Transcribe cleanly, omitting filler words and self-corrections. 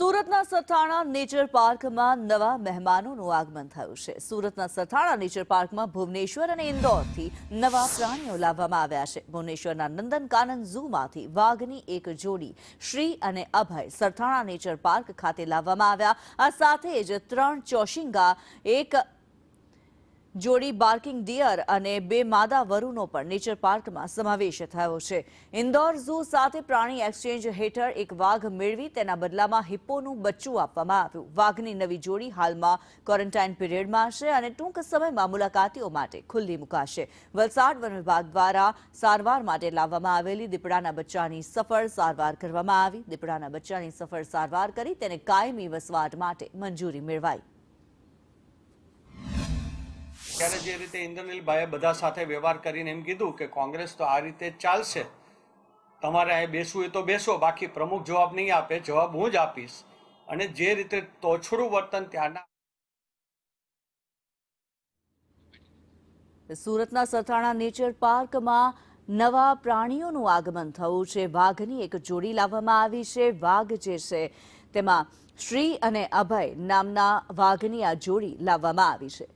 સુરતના સરથાણા નેચર પાર્કમાં નવા મહેમાનોનું આગમન થયું છે। સુરતના સરથાણા નેચર પાર્કમાં ભુવનેશ્વર અને ઇન્દોરથી નવા પ્રાણીઓ લાવવામાં આવ્યા છે। ભુવનેશ્વરના નંદનકાનન ઝૂમાંથી વાઘની એક જોડી શ્રી અને અભય સરથાણા નેચર પાર્ક ખાતે લાવવામાં આવ્યા। આ સાથે જ 3 ચોશિંગા, એક જોડી બાર્કિંગ ડિયર અને 2 માદા વરુનો પણ નેચર પાર્કમાં સમાવેશ થયો છે। ઇન્દોર ઝૂ સાથે પ્રાણી એક્સચેન્જ હેઠળ એક વાઘ મેળવી તેના બદલામાં હિપ્પોનું બચ્ચું આપવામાં આવ્યું। વાઘની નવી જોડી હાલમાં ક્વોરન્ટાઇન પીરિયડમાં છે અને ટૂંક સમયમાં મુલાકાતીઓ માટે ખુલ્લી મુકાશે। વલસાડ વન વિભાગ દ્વારા સારવાર માટે લાવવામાં આવેલી દીપડાના બચ્ચાની સફળ સારવાર કરવામાં આવી। દીપડાના બચ્ચાની સફળ સારવાર કરી તેને કાયમી વસવાટ માટે મંજૂરી મેળવાઈ। ત્યારે જે રીતે ઇન્દ્રનીલભાઈએ બધા સાથે વ્યવહાર કરીને એમ કીધું કે કોંગ્રેસ તો આ રીતે ચાલશે, તમારે આ બેસવું હોય તો બેસો, બાકી પ્રમુખ જવાબ નહીં આપે, જવાબ હું જ આપીશ। અને જે રીતે તોછડું વર્તન ત્યાંના સુરતના સરથાણા નેચર પાર્કમાં નવા પ્રાણીઓનું આગમન થયું છે। વાઘની એક જોડી લાવવામાં આવી છે। વાઘ જે છે તેમાં શ્રી અને અભય નામના વાઘની આ જોડી લાવવામાં આવી છે।